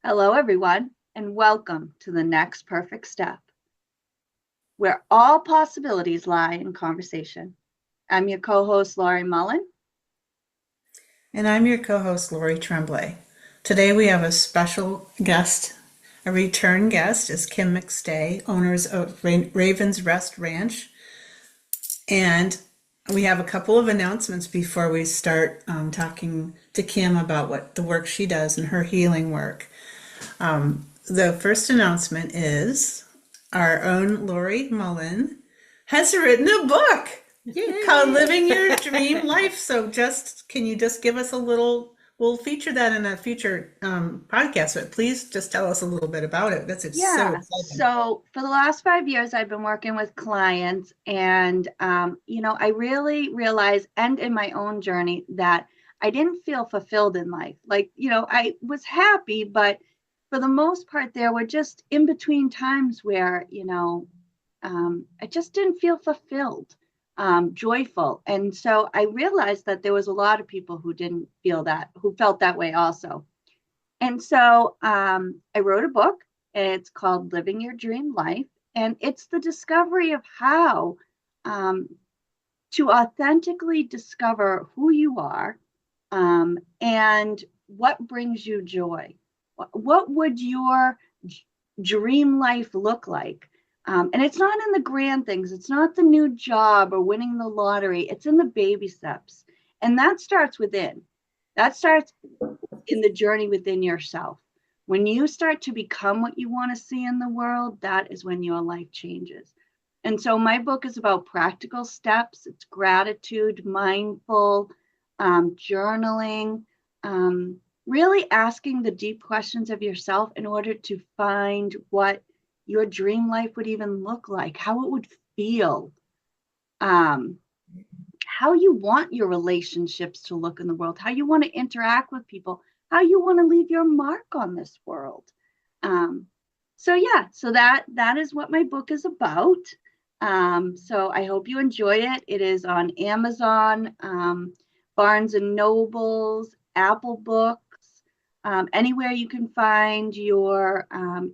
Hello, everyone, and welcome to the next perfect step, where all possibilities lie in conversation. I'm your co-host, Laurie Mullen. And I'm your co host, Lori Tremblay. Today we have a special guest, a return guest, is Kim McStay, owners of Raven's Rest Ranch. And we have a couple of announcements before we start talking to Kim about what the work she does and her healing work. The first announcement is our own Lori Mullen has written a book called Living Your Dream Life. So can you just give us a little, we'll feature that in a future podcast, but please just tell us a little bit about it. That's so Yeah, exciting. so for the last 5 years, I've been working with clients, and I really realized, and in my own journey, that I didn't feel fulfilled in life. I was happy, but for the most part, there were just in between times where, I just didn't feel fulfilled, joyful. And so I realized that there was a lot of people who didn't feel that, who felt that way also. And so I wrote a book. It's called Living Your Dream Life. And it's the discovery of how um, to authentically discover who you are and what brings you joy. What would your dream life look like? And it's not in the grand things. It's not the new job or winning the lottery. It's in the baby steps. And that starts within. That starts in the journey within yourself. When you start to become what you want to see in the world, that is when your life changes. And so my book is about practical steps. It's gratitude, mindful, journaling, really asking the deep questions of yourself in order to find what your dream life would even look like, how it would feel, um, how you want your relationships to look in the world, how you want to interact with people, how you want to leave your mark on this world. Um, so that is what my book is about. So I hope you enjoy it. It is on Amazon, Barnes and Nobles, Apple Books, anywhere you can find your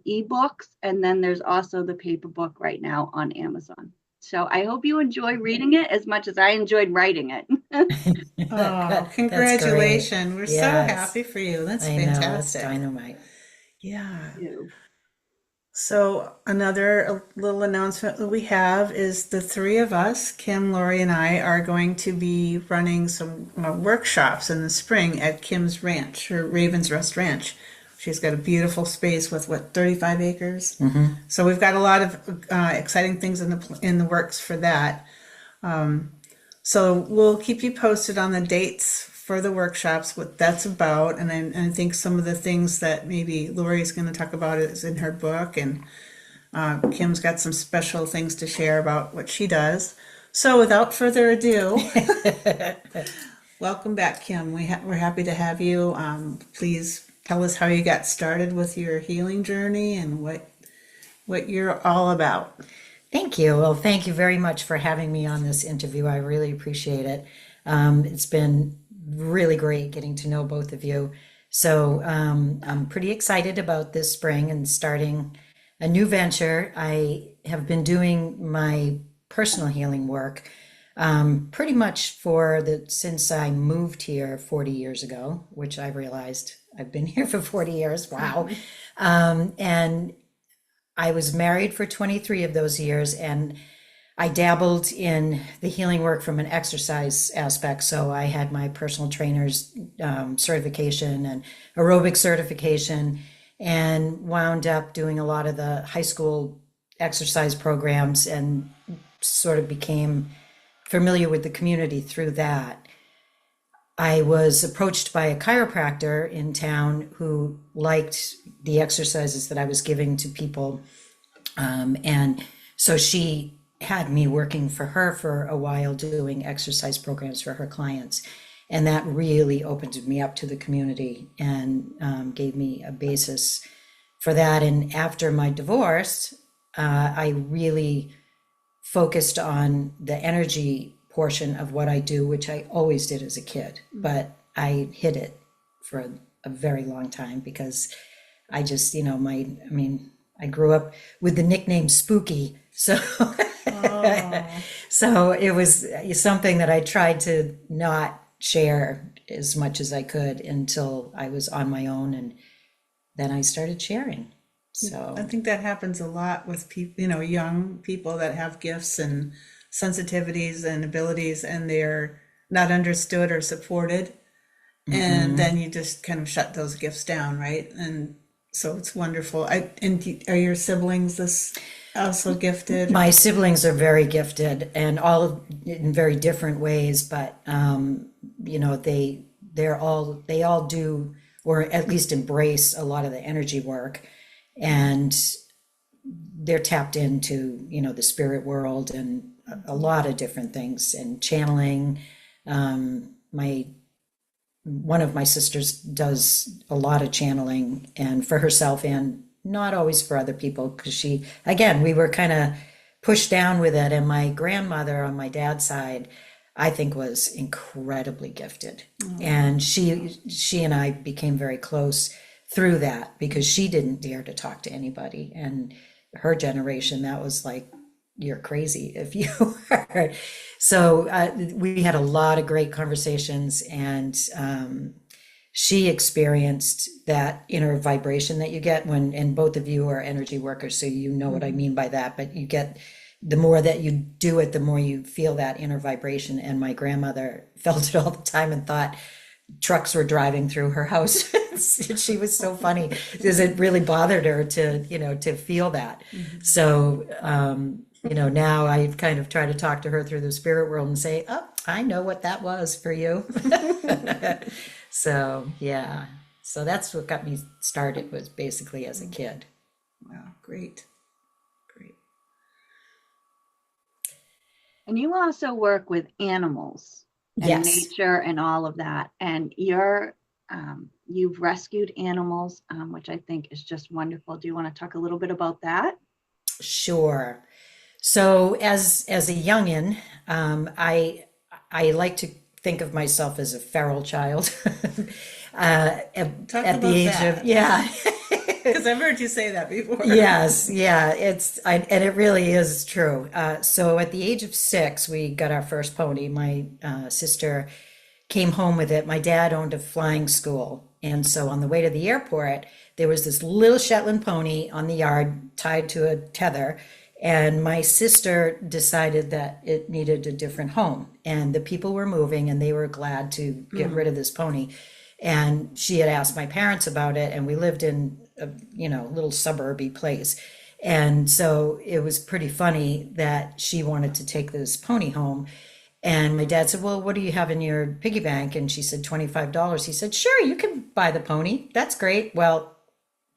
ebooks. And then there's also the paper book right now on Amazon. So I hope you enjoy reading it as much as I enjoyed writing it. Oh, That's great. congratulations. We're so Yes, happy for you. That's I know. That's fantastic. dynamite. Yeah. You. So another little announcement that we have is the three of us, Kim, Lori, and I, are going to be running some workshops in the spring at Kim's ranch, her Raven's Rest Ranch. She's got a beautiful space with 35 acres. So we've got a lot of exciting things in the works for that. So we'll keep you posted on the dates for the workshops, what that's about, and I think some of the things that maybe Lori's going to talk about is in her book, and Kim's got some special things to share about what she does. So without further ado, welcome back, Kim. We're happy to have you. Please tell us how you got started with your healing journey and what you're all about. Thank you. Well, thank you very much for having me on this interview. I really appreciate it. It's been really great getting to know both of you. So I'm pretty excited about this spring and starting a new venture. I have been doing my personal healing work pretty much since I moved here 40 years ago, which I realized I've been here for 40 years. Wow. And I was married for 23 of those years, and I dabbled in the healing work from an exercise aspect. So I had my personal trainer's certification and aerobic certification, and wound up doing a lot of the high school exercise programs and sort of became familiar with the community through that. I was approached by a chiropractor in town who liked the exercises that I was giving to people. And so she had me working for her for a while doing exercise programs for her clients. And that really opened me up to the community and gave me a basis for that. And after my divorce, I really focused on the energy portion of what I do, which I always did as a kid, but I hid it for a very long time because I just, I grew up with the nickname Spooky. So, Oh, so it was something that I tried to not share as much as I could until I was on my own. And then I started sharing. I So, think that happens a lot with people, young people that have gifts and sensitivities and abilities, and they're not understood or supported. And mhm. then you just kind of shut those gifts down, right? And so it's wonderful. Are your siblings this also gifted? My siblings are very gifted and all in very different ways, but they all do, or at least embrace a lot of the energy work, and they're tapped into, the spirit world and a lot of different things and channeling. My One of my sisters does a lot of channeling, and for herself and not always for other people, because we were kind of pushed down with it. And my grandmother on my dad's side, I think, was incredibly gifted. And she and I became very close through that because she didn't dare to talk to anybody. And her generation, that was like, you're crazy if you are. So we had a lot of great conversations, and she experienced that inner vibration that you get and both of you are energy workers, so you know what I mean by that. But you get, the more that you do it, the more you feel that inner vibration. And my grandmother felt it all the time and thought trucks were driving through her house. She was so funny because it really bothered her to feel that. So, now I kind of try to talk to her through the spirit world and say, oh, I know what that was for you. So, yeah. So that's what got me started, was basically as a kid. Wow, great, great. And you also work with animals and Yes. nature and all of that. And you've rescued animals, which I think is just wonderful. Do you want to talk a little bit about that? Sure. So as a youngin, I like to think of myself as a feral child. Talk At the about age of, that, yeah. because I've heard you say that before. Yes, yeah, and it really is true. So at the age of 6, we got our first pony. My sister came home with it. My dad owned a flying school, and so on the way to the airport, there was this little Shetland pony on the yard tied to a tether, and my sister decided that it needed a different home, and the people were moving, and they were glad to get rid of this pony. And she had asked my parents about it, and we lived in a little suburby place. And so it was pretty funny that she wanted to take this pony home. And my dad said, well, what do you have in your piggy bank? And she said, $25. He said, sure, you can buy the pony. That's great. Well,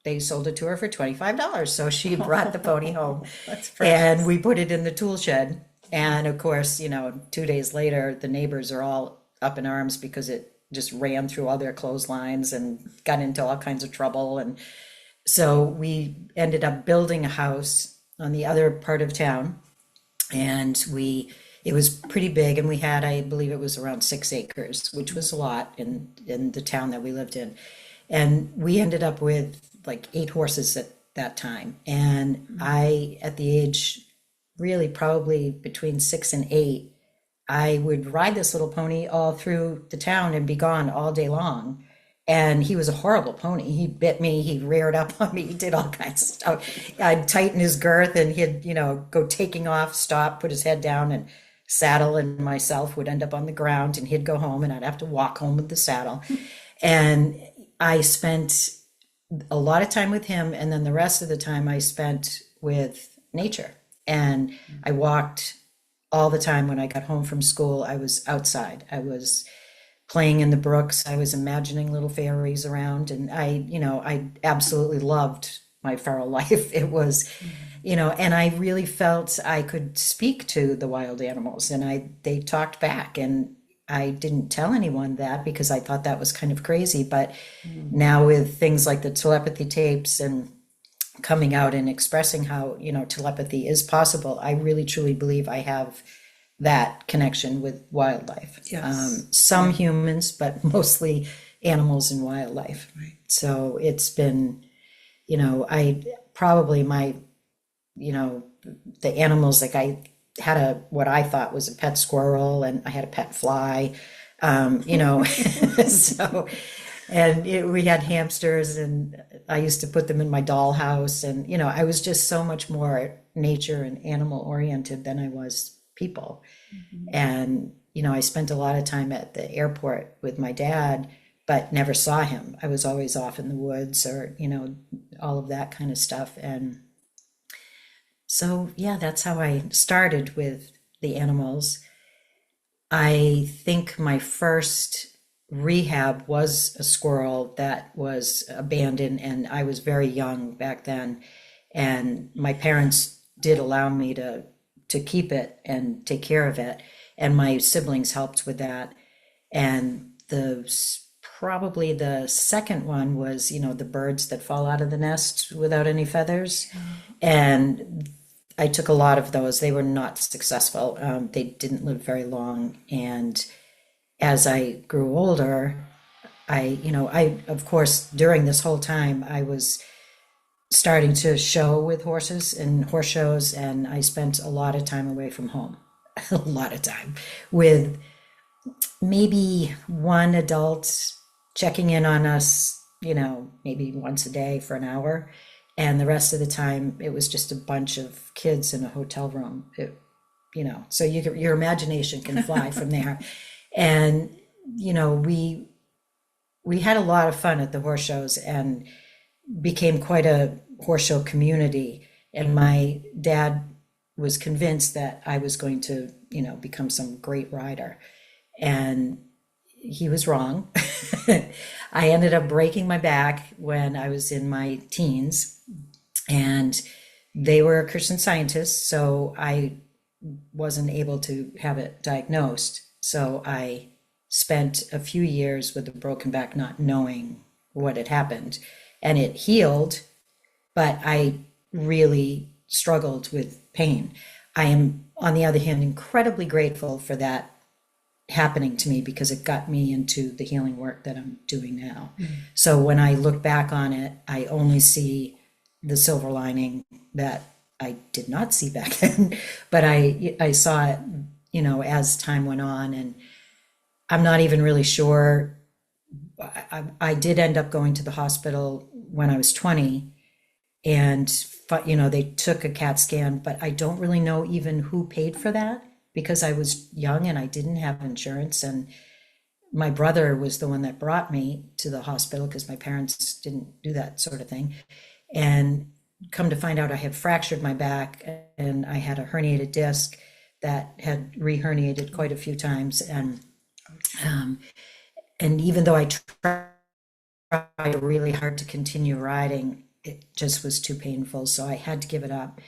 they sold it to her for $25. So she brought the pony home. That's And we put it in the tool shed. And of course, 2 days later, the neighbors are all up in arms because it just ran through all their clothes and got into all kinds of trouble. And so we ended up building a house on the other part of town. And it was pretty big, and we had, I believe it was around 6 acres, which was a lot in the town that we lived in. And we ended up with like 8 horses at that time. And I, at the age, really probably between 6 and 8, I would ride this little pony all through the town and be gone all day long. And he was a horrible pony. He bit me, he reared up on me, he did all kinds of stuff. I'd tighten his girth and he'd, go taking off, stop, put his head down and saddle, and myself would end up on the ground, and he'd go home and I'd have to walk home with the saddle. And I spent a lot of time with him, and then the rest of the time I spent with nature. And I walked all the time. When I got home from school, I was outside. I was playing in the brooks. I was imagining little fairies around, and I absolutely loved my feral life. It was, and I really felt I could speak to the wild animals, and they talked back, and I didn't tell anyone that because I thought that was kind of crazy. But now with things like the telepathy tapes and coming out and expressing how, telepathy is possible, I really truly believe I have that connection with wildlife. Yes. Some humans, but mostly animals and wildlife. Right. So it's been I probably my, the animals, like I had what I thought was a pet squirrel, and I had a pet fly, so, and we had hamsters, and I used to put them in my dollhouse, and, I was just so much more nature and animal oriented than I was people. And, I spent a lot of time at the airport with my dad, but never saw him. I was always off in the woods, or, all of that kind of stuff. And so, yeah, that's how I started with the animals. I think my first rehab was a squirrel that was abandoned, and I was very young back then. And my parents did allow me to keep it and take care of it, and my siblings helped with that. And probably the second one was, the birds that fall out of the nest without any feathers. And I took a lot of those. They were not successful. They didn't live very long. And as I grew older, I, of course, during this whole time, I was starting to show with horses and horse shows, and I spent a lot of time away from home, a lot of time, with maybe one adult checking in on us, maybe once a day for an hour. And the rest of the time, it was just a bunch of kids in a hotel room. So your imagination can fly from there. And, we had a lot of fun at the horse shows and became quite a horse show community. And my dad was convinced that I was going to, become some great rider. And he was wrong. I ended up breaking my back when I was in my teens, and they were Christian Scientists, so I wasn't able to have it diagnosed. So I spent a few years with a broken back, not knowing what had happened, and it healed, but I really struggled with pain. I am, on the other hand, incredibly grateful for that happening to me, because it got me into the healing work that I'm doing now. So when I look back on it, I only see the silver lining that I did not see back then, but I saw it, as time went on. And I'm not even really sure. I did end up going to the hospital when I was 20, and they took a CAT scan, but I don't really know even who paid for that, because I was young and I didn't have insurance. And my brother was the one that brought me to the hospital, because my parents didn't do that sort of thing. And come to find out, I had fractured my back, and I had a herniated disc that had re-herniated quite a few times. And even though I tried really hard to continue riding, it just was too painful. So I had to give it up.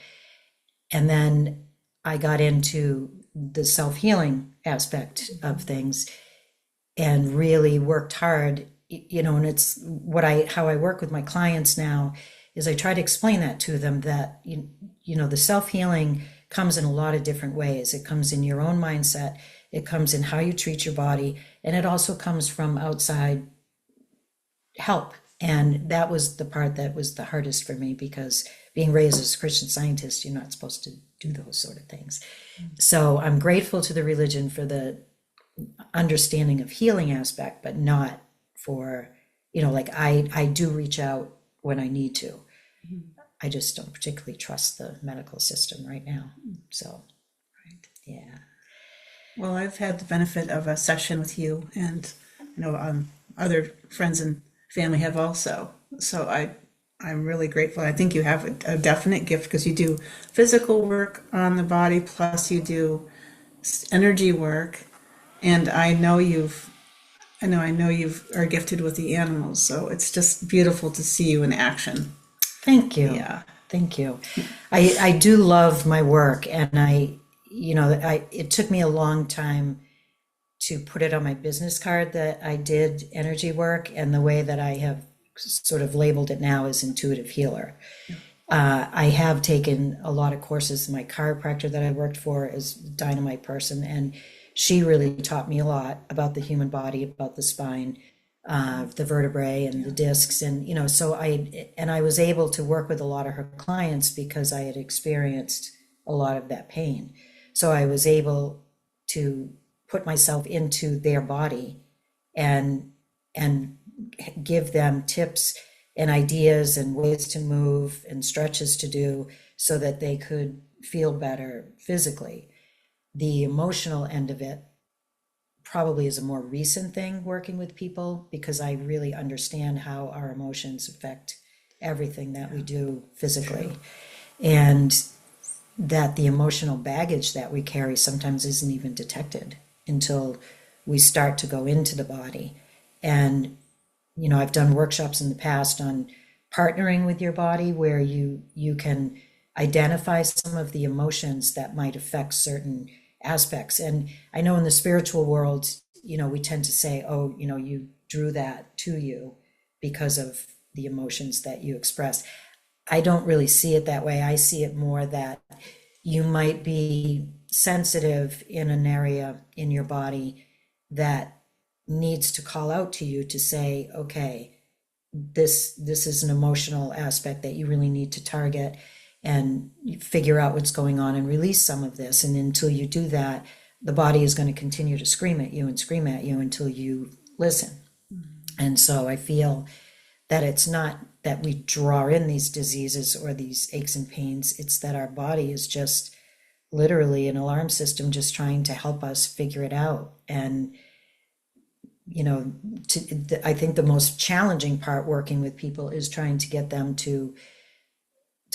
And then I got into the self-healing aspect of things and really worked hard, and it's how I work with my clients now is I try to explain that to them, that, the self-healing comes in a lot of different ways. It comes in your own mindset. It comes in how you treat your body. And it also comes from outside help. And that was the part that was the hardest for me, because being raised as a Christian Scientist, you're not supposed to do those sort of things. So I'm grateful to the religion for the understanding of healing aspect, but not for, I do reach out when I need to. I just don't particularly trust the medical system right now. So, yeah. Well, I've had the benefit of a session with you, and other friends and family have also. So I'm really grateful. I think you have a definite gift, because you do physical work on the body, plus you do energy work, and I know you are gifted with the animals. So it's just beautiful to see you in action. Thank you. Yeah. Thank you. I do love my work, and it took me a long time to put it on my business card that I did energy work, and the way that I have sort of labeled it now is intuitive healer. I have taken a lot of courses. My chiropractor that I worked for is a dynamite person, and she really taught me a lot about the human body, about the spine, the vertebrae and the discs, and so I was able to work with a lot of her clients because I had experienced a lot of that pain. So I was able to put myself into their body and give them tips and ideas and ways to move and stretches to do so that they could feel better physically. The emotional end of it probably is a more recent thing, working with people, because I really understand how our emotions affect everything that we do physically. And that the emotional baggage that we carry sometimes isn't even detected until we start to go into the body. And I've done workshops in the past on partnering with your body, where you can identify some of the emotions that might affect certain aspects. And I know in the spiritual world, we tend to say, oh, you drew that to you because of the emotions that you expressed. I don't really see it that way. I see it more that you might be sensitive in an area in your body that needs to call out to you to say, okay, this is an emotional aspect that you really need to target and figure out what's going on and release some of this. And until you do that, the body is going to continue to scream at you until you listen. And so I feel that it's not that we draw in these diseases or these aches and pains. It's that our body is just literally an alarm system just trying to help us figure it out. And I think the most challenging part working with people is trying to get them to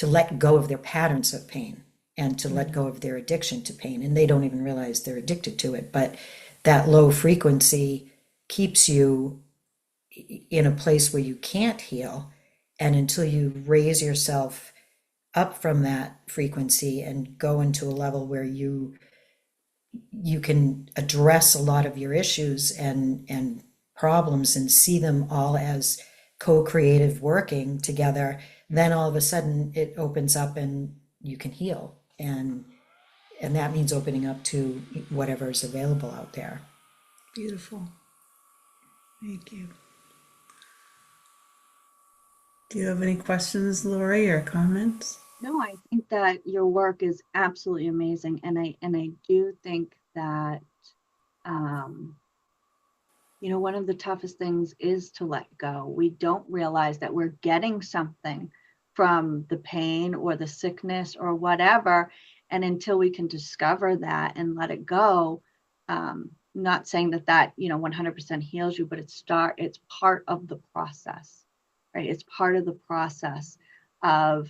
let go of their patterns of pain and to let go of their addiction to pain. And they don't even realize they're addicted to it. But that low frequency keeps you in a place where you can't heal. And until you raise yourself up from that frequency and go into a level where you can address a lot of your issues and problems and see them all as co-creative working together, then all of a sudden it opens up and you can heal. And that means opening up to whatever is available out there. Beautiful. Thank you. Do you have any questions, Lori, or comments? No, I think that your work is absolutely amazing, and I do think that one of the toughest things is to let go. We don't realize that we're getting something from the pain or the sickness or whatever, and until we can discover that and let it go, not saying that 100% heals you, but it's part of the process, right? It's part of the process of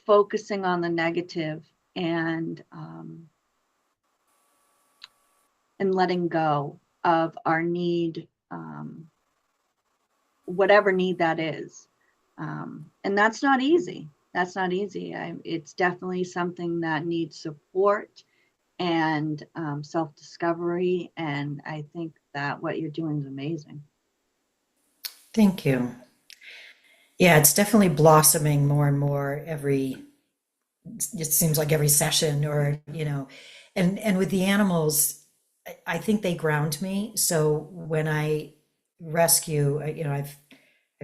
focusing on the negative and letting go of our need, whatever need that is. And that's not easy. It's definitely something that needs support and self-discovery. And I think that what you're doing is amazing. Thank you. Yeah, it's definitely blossoming more and more it seems like every session, or, and with the animals, I think they ground me. So when I rescue, I've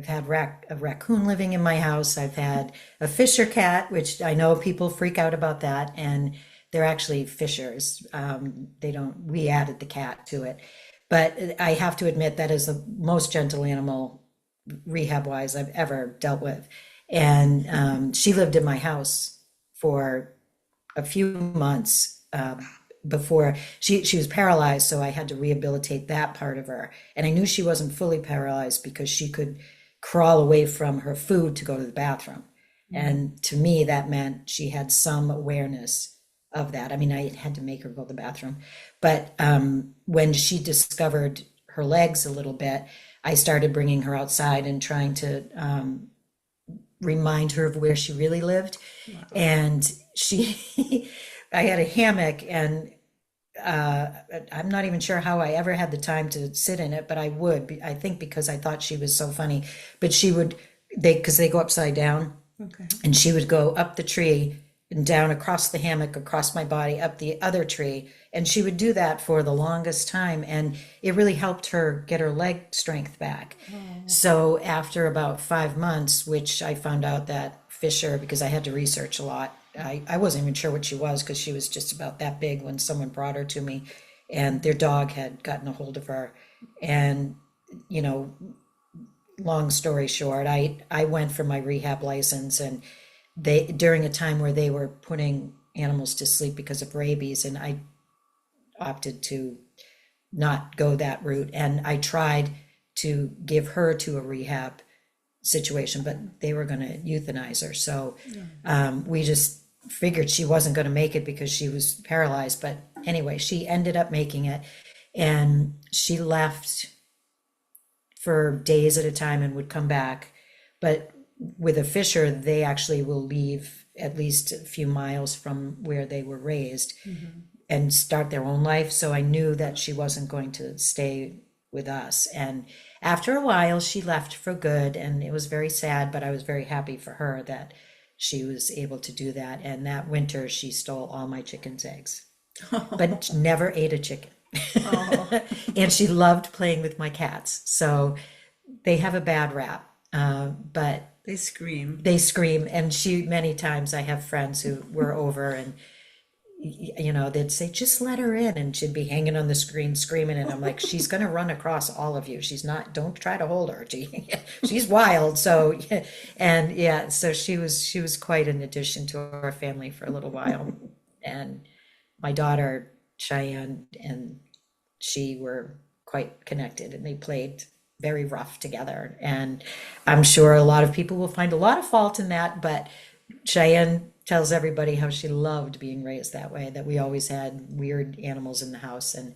had a raccoon living in my house. I've had a fisher cat, which I know people freak out about that, and they're actually fishers. We added the cat to it, but I have to admit that is the most gentle animal rehab wise I've ever dealt with. And she lived in my house for a few months before she was paralyzed, so I had to rehabilitate that part of her. And I knew she wasn't fully paralyzed because she could crawl away from her food to go to the bathroom. And to me, that meant she had some awareness of that. I mean, I had to make her go to the bathroom. But when she discovered her legs a little bit, I started bringing her outside and trying to remind her of where she really lived. Wow. And I had a hammock, and I'm not even sure how I ever had the time to sit in it, but I would. I think because I thought she was so funny. But because they go upside down, okay. And she would go up the tree and down across the hammock, across my body, up the other tree. And she would do that for the longest time. And it really helped her get her leg strength back. So after about 5 months, which I found out that Fisher, because I had to research a lot, I wasn't even sure what she was because she was just about that big when someone brought her to me, and their dog had gotten a hold of her. And, you know, long story short, I went for my rehab license, and they, during a time where they were putting animals to sleep because of rabies, and I opted to not go that route. And I tried to give her to a rehab situation, but they were going to euthanize her. So we just figured she wasn't going to make it because she was paralyzed. But anyway, she ended up making it, and she left for days at a time and would come back. But with a Fisher, they actually will leave at least a few miles from where they were raised and start their own life. So I knew that she wasn't going to stay with us. And after a while, she left for good, and it was very sad, but I was very happy for her that she was able to do that. And that winter, she stole all my chicken's eggs, but never ate a chicken. And she loved playing with my cats. So they have a bad rap, but They scream. they scream. And she, many times I have friends who were over, and you know, they'd say, just let her in, and she'd be hanging on the screen screaming, and I'm like, she's going to run across all of you. She's not, don't try to hold her. She's wild. So and yeah, so she was quite an addition to our family for a little while. And my daughter Cheyenne and she were quite connected, and they played very rough together. And I'm sure a lot of people will find a lot of fault in that, but Cheyenne tells everybody how she loved being raised that way, that we always had weird animals in the house and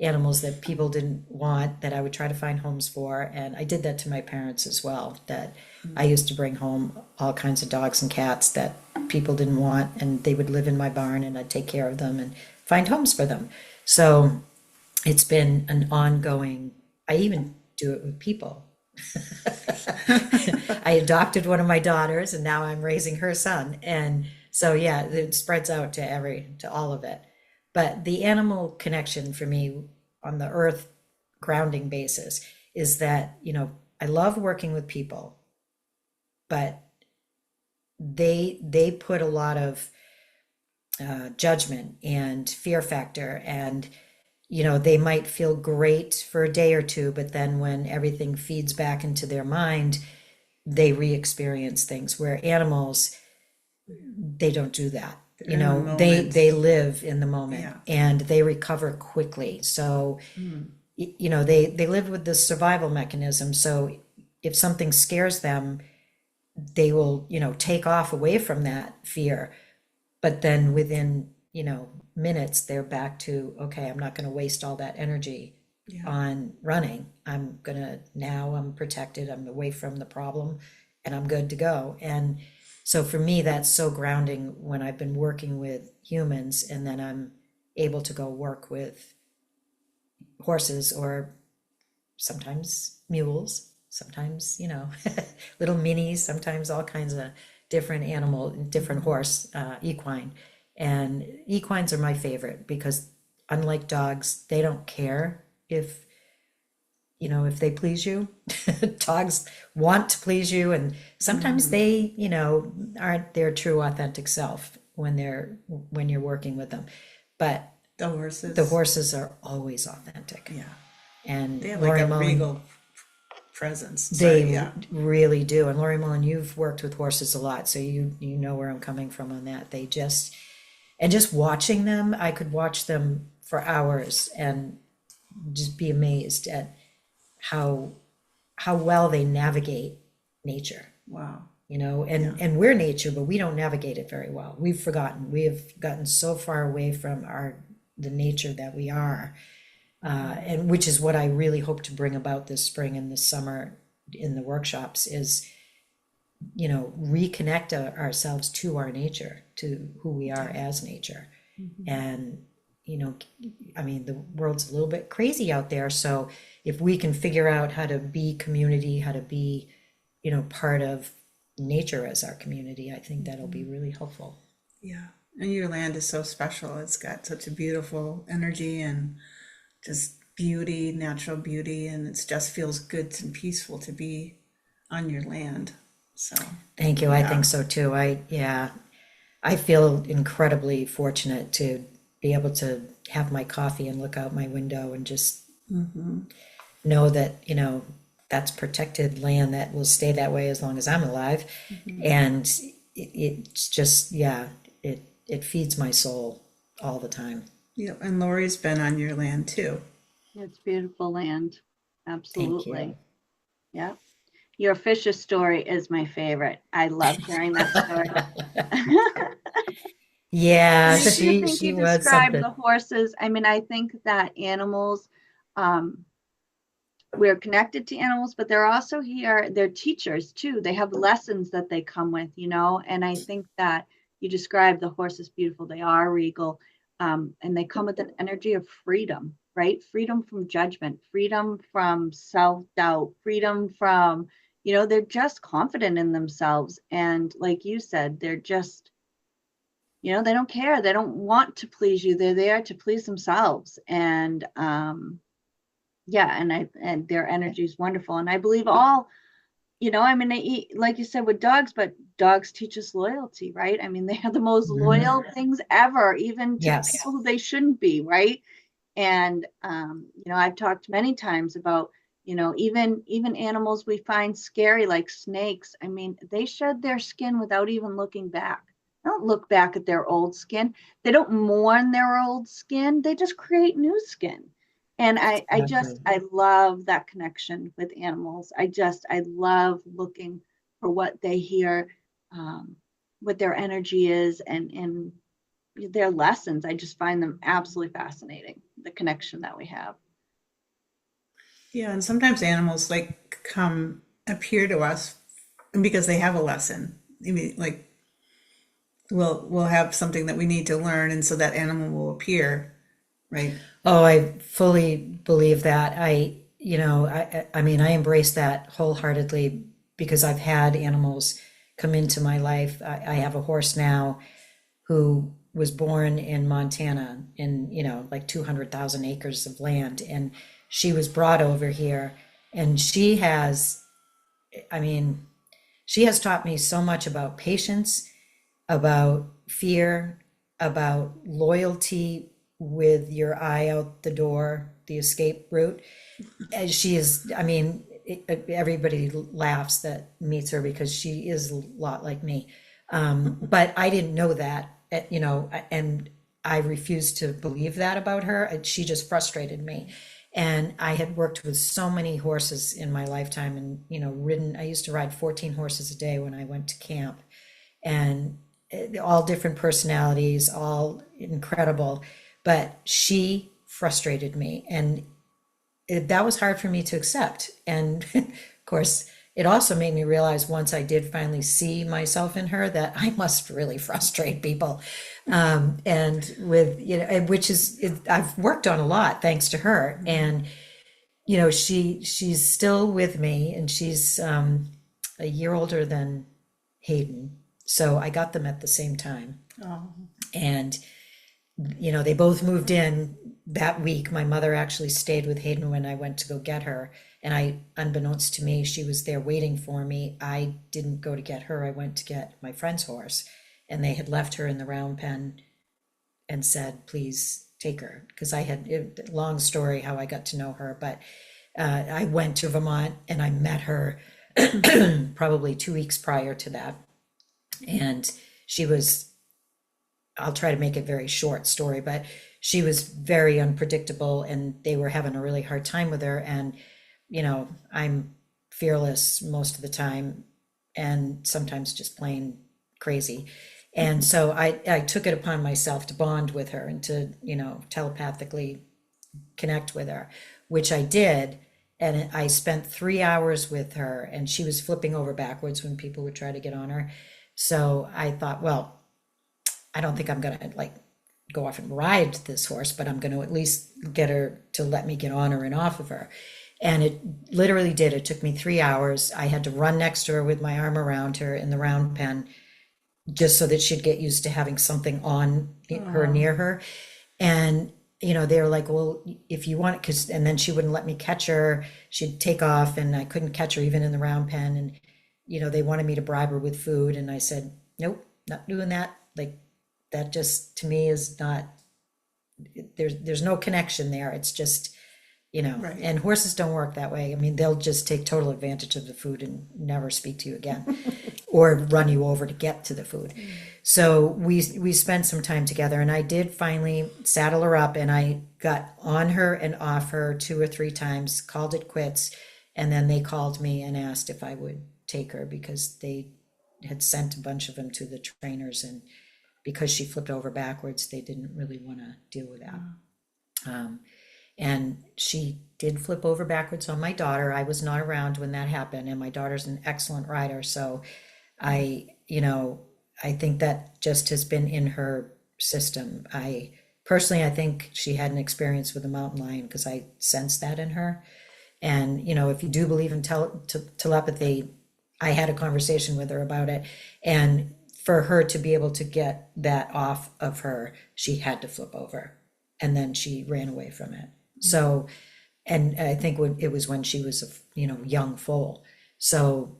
animals that people didn't want, that I would try to find homes for. And I did that to my parents as well, that I used to bring home all kinds of dogs and cats that people didn't want, and they would live in my barn, and I'd take care of them and find homes for them. So it's been an ongoing, I even do it with people. I adopted one of my daughters, and now I'm raising her son. And so, yeah, it spreads out to all of it. But the animal connection for me on the earth grounding basis is that, you know, I love working with people, but they put a lot of judgment and fear factor, and you know, they might feel great for a day or two, but then when everything feeds back into their mind, they re-experience things. Where animals, they don't do that. You know, they live in the moment, and they recover quickly. So you know, they live with this survival mechanism. So if something scares them, they will, you know, take off away from that fear. But then within, you know, minutes, they're back to, okay, I'm not going to waste all that energy on running. Now I'm protected, I'm away from the problem, and I'm good to go. And so for me, that's so grounding when I've been working with humans, and then I'm able to go work with horses, or sometimes mules, sometimes, you know, little minis, sometimes all kinds of different animal, different horse, equine. And equines are my favorite because, unlike dogs, they don't care if, you know, if they please you. Dogs want to please you, and sometimes they, you know, aren't their true authentic self when you're working with them. But the horses are always authentic. Yeah. And they have Lori like a Mullen, regal presence. They really do. And Lori Mullen, you've worked with horses a lot, so you know where I'm coming from on that. They just watching them, I could watch them for hours and just be amazed at how well they navigate nature. Wow. You know, and we're nature, but we don't navigate it very well. We have gotten so far away from the nature that we are, and which is what I really hope to bring about this spring and this summer in the workshops is, you know, reconnect ourselves to our nature, to who we are as nature. And, you know, I mean, the world's a little bit crazy out there. So if we can figure out how to be community, how to be, you know, part of nature as our community, I think that'll be really helpful. Yeah. And your land is so special. It's got such a beautiful energy and just beauty, natural beauty, and it just feels good and peaceful to be on your land. So, Thank you. I think yeah. so too. Yeah, I feel incredibly fortunate to be able to have my coffee and look out my window and just know that, that's protected land that will stay that way as long as I'm alive. And it's just, yeah, it feeds my soul all the time. Yeah. And Lori's been on your land too. It's beautiful land. Thank you. Absolutely. Yeah. Your Fisher story is my favorite. I love hearing that story. Yeah, Do you think she you was described something. the horses? I mean, I think that animals, um, we're connected to animals, but they're also here, they're teachers too. They have lessons that they come with, and I think that you described the horses beautiful. They are regal, and they come with an energy of freedom, right? Freedom from judgment, freedom from self-doubt, freedom from, they're just confident in themselves. And like you said, they're just, they don't care. They don't want to please you. They're there to please themselves. And yeah, and their energy is wonderful. And I believe all, I mean, they eat, like you said, with dogs, but dogs teach us loyalty, right? I mean, they are the most Mhm. loyal things ever, even to the Yes. people who they shouldn't be, right? And I've talked many times about, even animals we find scary, like snakes. I mean, they shed their skin without even looking back. They don't look back at their old skin. They don't mourn their old skin. They just create new skin. And Exactly. I love that connection with animals. I love looking for what they hear, um, what their energy is, and their lessons. I just find them absolutely fascinating, the connection that we have. Yeah. And sometimes animals like come appear to us because they have a lesson. I mean, like we'll have something that we need to learn, and so that animal will appear, right? Oh, I fully believe that. I mean, I embrace that wholeheartedly because I've had animals come into my life. I have a horse now who was born in Montana in, like 200,000 acres of land. And she was brought over here. And I mean, she has taught me so much about patience, about fear, about loyalty with your eye out the door, the escape route. And she is, I mean, everybody laughs that meets her because she is a lot like me. But I didn't know that, and I refused to believe that about her. She just frustrated me. And I had worked with so many horses in my lifetime and, I used to ride 14 horses a day when I went to camp, and all different personalities, all incredible. But she frustrated me. And that was hard for me to accept. And of course, it also made me realize once I did finally see myself in her that I must really frustrate people. And with, which I've worked on a lot thanks to her. And, she's still with me and she's a year older than Hayden. So I got them at the same time. Oh, And they both moved in that week. My mother actually stayed with Hayden when I went to go get her. And unbeknownst to me, she was there waiting for me. I didn't go to get her. I went to get my friend's horse. And they had left her in the round pen and said, please take her. Because long story how I got to know her. But I went to Vermont and I met her probably 2 weeks prior to that. And she was, I'll try to make it very short story, but she was very unpredictable and they were having a really hard time with her. And, I'm fearless most of the time and sometimes just plain crazy. And so I took it upon myself to bond with her and to, telepathically connect with her, which I did. And I spent 3 hours with her and she was flipping over backwards when people would try to get on her. So I thought, well, I don't think I'm going to like go off and ride this horse, but I'm going to at least get her to let me get on her and off of her. And it literally did. It took me 3 hours. I had to run next to her with my arm around her in the round pen just so that she'd get used to having something on her near her. And, they were like, well, if you want, and then she wouldn't let me catch her. She'd take off and I couldn't catch her even in the round pen. And, they wanted me to bribe her with food. And I said, nope, not doing that. Like, that just to me is not, there's no connection there. It's just, Right. and horses don't work that way. I mean, they'll just take total advantage of the food and never speak to you again or run you over to get to the food. So we spent some time together, and I did finally saddle her up, and I got on her and off her 2 or 3 times, called it quits. And then they called me and asked if I would take her because they had sent a bunch of them to the trainers, and because she flipped over backwards, they didn't really want to deal with that. And she did flip over backwards on my daughter. I was not around when that happened, and my daughter's an excellent rider. So I think that just has been in her system. I think she had an experience with a mountain lion because I sensed that in her. And, if you do believe in telepathy, I had a conversation with her about it. And for her to be able to get that off of her, she had to flip over. And then she ran away from it. So, and I think it was when she was a young foal. So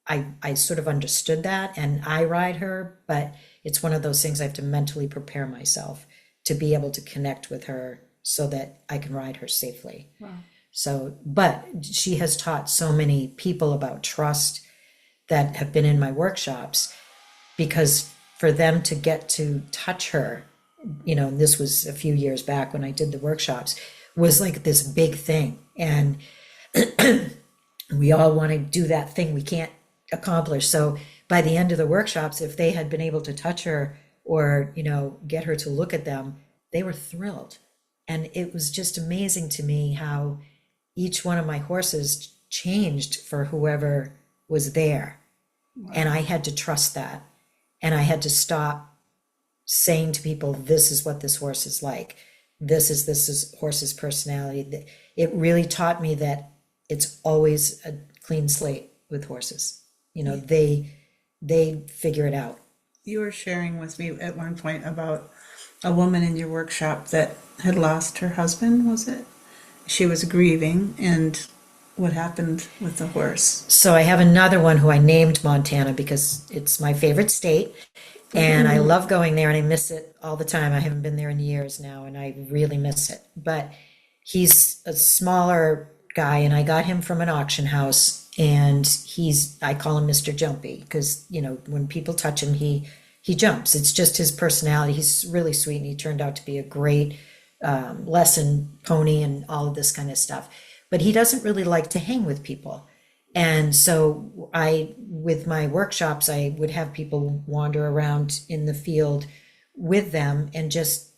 I sort of understood that, and I ride her, but it's one of those things I have to mentally prepare myself to be able to connect with her so that I can ride her safely. Wow. So, but she has taught so many people about trust that have been in my workshops, because for them to get to touch her, and this was a few years back when I did the workshops, was like this big thing. And we all want to do that thing we can't accomplish. So by the end of the workshops, if they had been able to touch her or, get her to look at them, they were thrilled. And it was just amazing to me how each one of my horses changed for whoever was there. Wow. And I had to trust that. And I had to stop saying to people, this is what this horse is like. This is horse's personality. It really taught me that it's always a clean slate with horses. They figure it out. You were sharing with me at one point about a woman in your workshop that had lost her husband, was it? She was grieving, and what happened with the horse? So I have another one who I named Montana because it's my favorite state. And I love going there, and I miss it all the time. I haven't been there in years now, and I really miss it. But he's a smaller guy, and I got him from an auction house, and I call him Mr. Jumpy because, when people touch him, he jumps. It's just his personality. He's really sweet, and he turned out to be a great lesson pony and all of this kind of stuff. But he doesn't really like to hang with people. And so with my workshops, I would have people wander around in the field with them and just,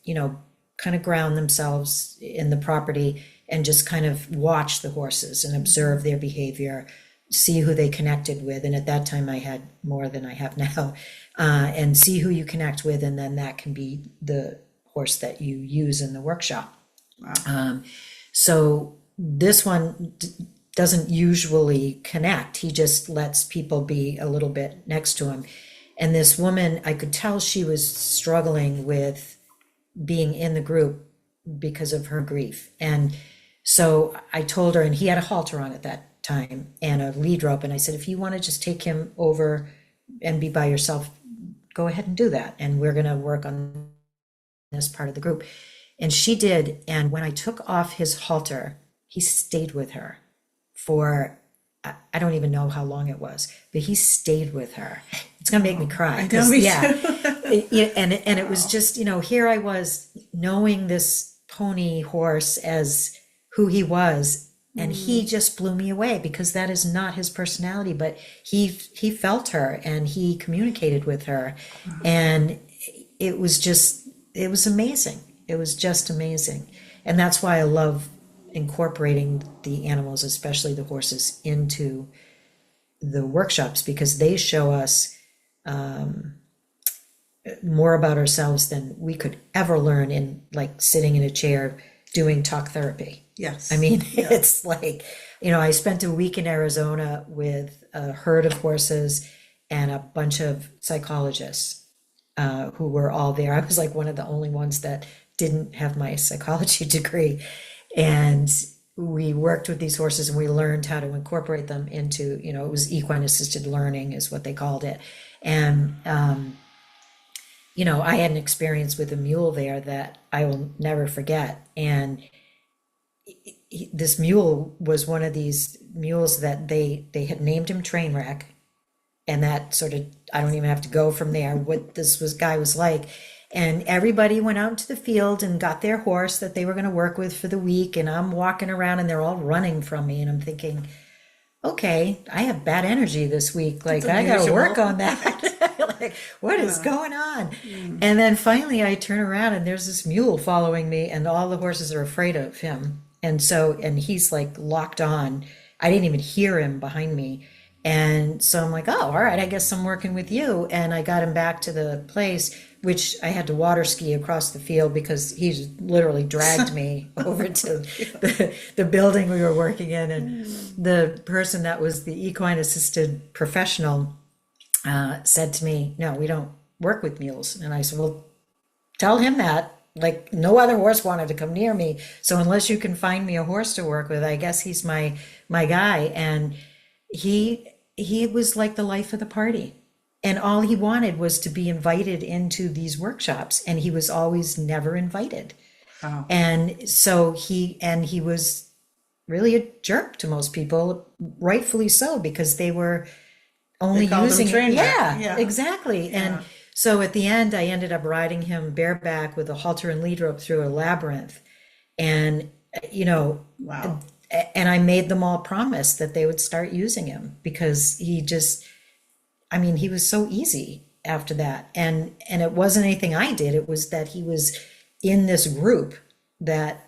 kind of ground themselves in the property and just kind of watch the horses and observe their behavior, see who they connected with. And at that time I had more than I have now, and see who you connect with. And then that can be the horse that you use in the workshop. Wow. So this one doesn't usually connect. He just lets people be a little bit next to him. And this woman, I could tell she was struggling with being in the group because of her grief. And so I told her, and he had a halter on at that time and a lead rope. And I said, if you want to just take him over and be by yourself, go ahead and do that. And we're going to work on this part of the group. And she did. And when I took off his halter, he stayed with her for, I don't even know how long it was, but he stayed with her. It's going to make me cry. I know, me too. And it was just, here I was knowing this pony horse as who he was, and he just blew me away because that is not his personality, but he felt her and he communicated with her. And it was amazing. It was just amazing. And that's why I love incorporating the animals, especially the horses, into the workshops, because they show us more about ourselves than we could ever learn in like sitting in a chair doing talk therapy. Yes. I mean, it's like, I spent a week in Arizona with a herd of horses, and a bunch of psychologists who were all there. I was like one of the only ones that didn't have my psychology degree. And we worked with these horses and we learned how to incorporate them into, it was equine assisted learning is what they called it. And, I had an experience with a mule there that I will never forget. And this mule was one of these mules that they had named him Trainwreck. And that sort of, I don't even have to go from there, what guy was like. And everybody went out into the field and got their horse that they were going to work with for the week. And I'm walking around and they're all running from me. And I'm thinking, okay, I have bad energy this week. Like, I got to work on that. Like, what is going on? And then finally I turn around and there's this mule following me and all the horses are afraid of him. And he's like locked on. I didn't even hear him behind me. And so I'm like, oh, all right, I guess I'm working with you. And I got him back to the place, which I had to water ski across the field because he literally dragged me over to the building we were working in. And the person that was the equine assisted professional said to me, no, we don't work with mules. And I said, well, tell him that. Like, no other horse wanted to come near me. So unless you can find me a horse to work with, I guess he's my guy. And he was like the life of the party. And all he wanted was to be invited into these workshops. And he was always never invited. Oh. And so he was really a jerk to most people, rightfully so, because they were only using it. Yeah, exactly. Yeah. And so at the end, I ended up riding him bareback with a halter and lead rope through a labyrinth. And, wow. And I made them all promise that they would start using him because he was so easy after that. And it wasn't anything I did. It was that he was in this group that,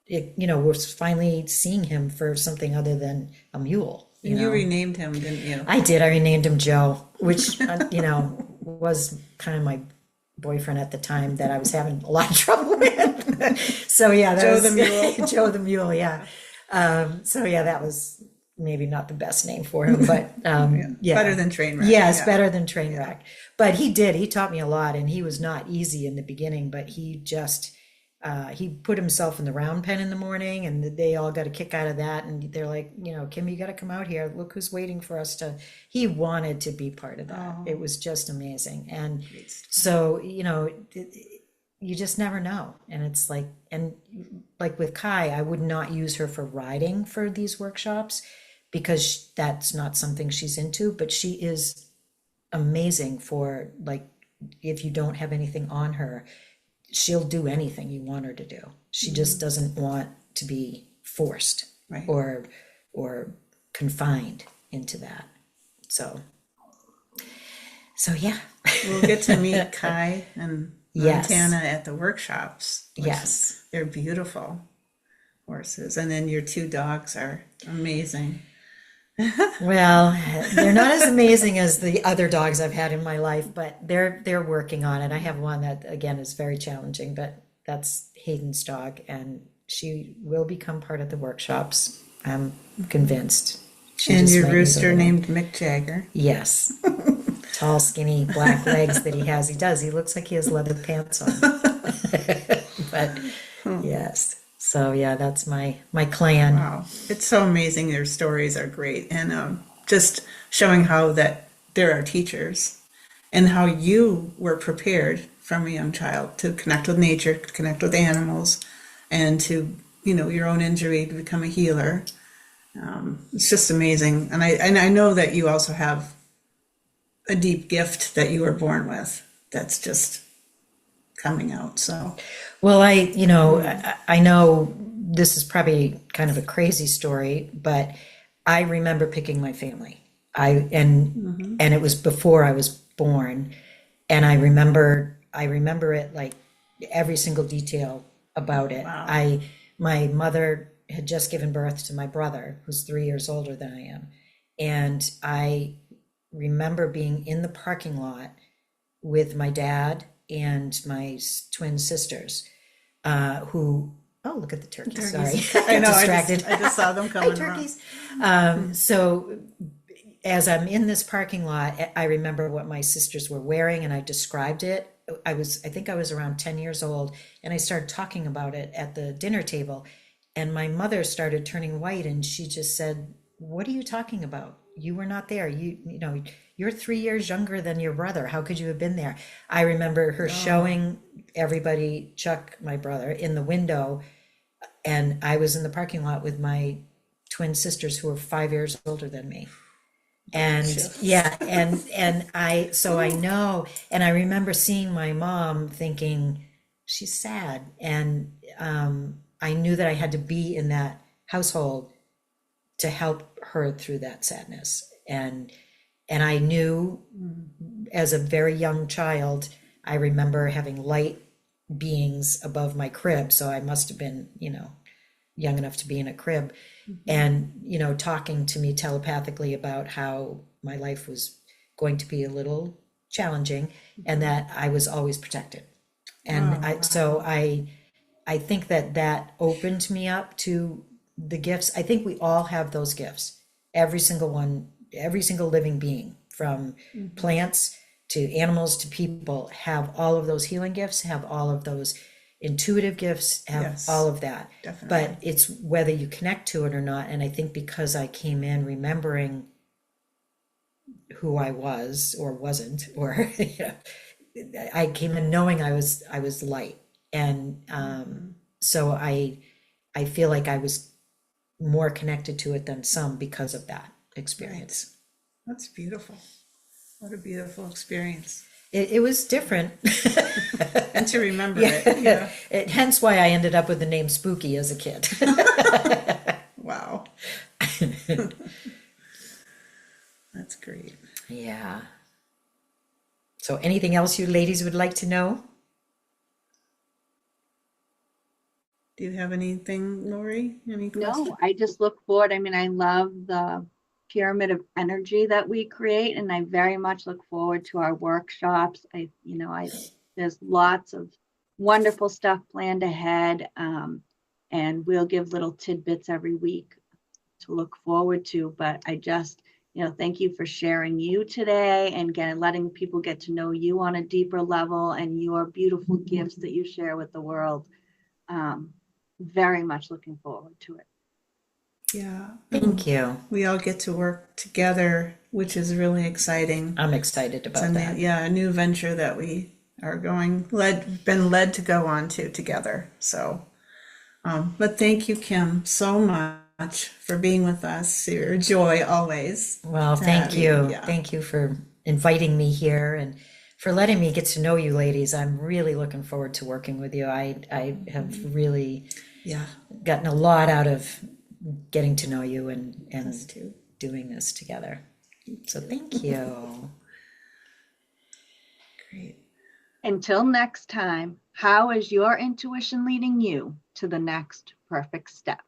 was finally seeing him for something other than a mule. You renamed him, didn't you? I did. I renamed him Joe, which, was kind of my boyfriend at the time that I was having a lot of trouble with. So yeah, that was the Mule. Joe the Mule. Yeah. That was maybe not the best name for him, but yeah. Better than Trainwreck. Yes, better than Trainwreck. But he taught me a lot, and he was not easy in the beginning, but he just he put himself in the round pen in the morning, and they all got a kick out of that. And they're like, Kim, you got to come out here. Look who's waiting for us to. He wanted to be part of that. Oh. It was just amazing. And so, you just never know. And it's like with Kai, I would not use her for riding for these workshops because that's not something she's into, but she is amazing for, like, if you don't have anything on her, she'll do anything you want her to do. She just doesn't want to be forced, right, or confined into that. So yeah. We'll get to meet Kai and Montana at the workshops. Yes. They're beautiful horses. And then your two dogs are amazing. Well, they're not as amazing as the other dogs I've had in my life, but they're working on it. I have one that, again, is very challenging, but that's Hayden's dog, and she will become part of the workshops. I'm convinced. And your rooster named Mick Jagger. Yes. Tall, skinny, black legs that he has. He does. He looks like he has leather pants on. But yes. So yeah, that's my clan. Wow. It's so amazing. Their stories are great. And just showing how that there are teachers and how you were prepared from a young child to connect with nature, connect with animals, and to, your own injury to become a healer. It's just amazing. And I know that you also have a deep gift that you were born with that's just coming out. So, well, I know this is probably kind of a crazy story, but I remember picking my family. And it was before I was born, and I remember it like every single detail about it. Wow. My mother had just given birth to my brother, who's 3 years older than I am, and I remember being in the parking lot with my dad and my twin sisters, who, look at the turkeys. Sorry, I know, distracted. I just saw them coming. Hi, turkeys. So as I'm in this parking lot, I remember what my sisters were wearing and I described it. I think I was around 10 years old, and I started talking about it at the dinner table. And my mother started turning white and she just said, "What are you talking about? You were not there. You're 3 years younger than your brother. How could you have been there?" I remember her showing everybody, Chuck, my brother, in the window, and I was in the parking lot with my twin sisters who were 5 years older than me. And yeah, and I know, and I remember seeing my mom thinking she's sad, and I knew that I had to be in that household to help her through that sadness. And I knew as a very young child, I remember having light beings above my crib, so I must have been, young enough to be in a crib, and talking to me telepathically about how my life was going to be a little challenging, and that I was always protected. And I think that opened me up to the gifts. I think we all have those gifts. Every single one, every single living being, from plants to animals to people, have all of those healing gifts, have all of those intuitive gifts, have Yes, all of that. definitely. But it's whether you connect to it or not. And I think because I came in remembering who I was or wasn't, or I came in knowing I was light. And so I feel like I was more connected to it than some because of that experience. That's beautiful. What a beautiful experience. It was different. And to remember it. Yeah. Hence why I ended up with the name Spooky as a kid. Wow. That's great. Yeah. So anything else you ladies would like to know? Do you have anything, Lori? Any questions? No, I just look forward. I mean, I love the pyramid of energy that we create, and I very much look forward to our workshops. There's lots of wonderful stuff planned ahead, and we'll give little tidbits every week to look forward to. But I just, thank you for sharing you today, and again, letting people get to know you on a deeper level and your beautiful gifts that you share with the world. Very much looking forward to it. Yeah. Thank you. We all get to work together, which is really exciting. I'm excited about that. A new venture that we are been led to go on to together. So, but thank you, Kim, so much for being with us. You're a joy always. Well, to thank have you. Yeah. Thank you for inviting me here and for letting me get to know you ladies. I'm really looking forward to working with you. I have really gotten a lot out of getting to know you and Us too. doing this together. So thank you. Great. Until next time, how is your intuition leading you to the next perfect step?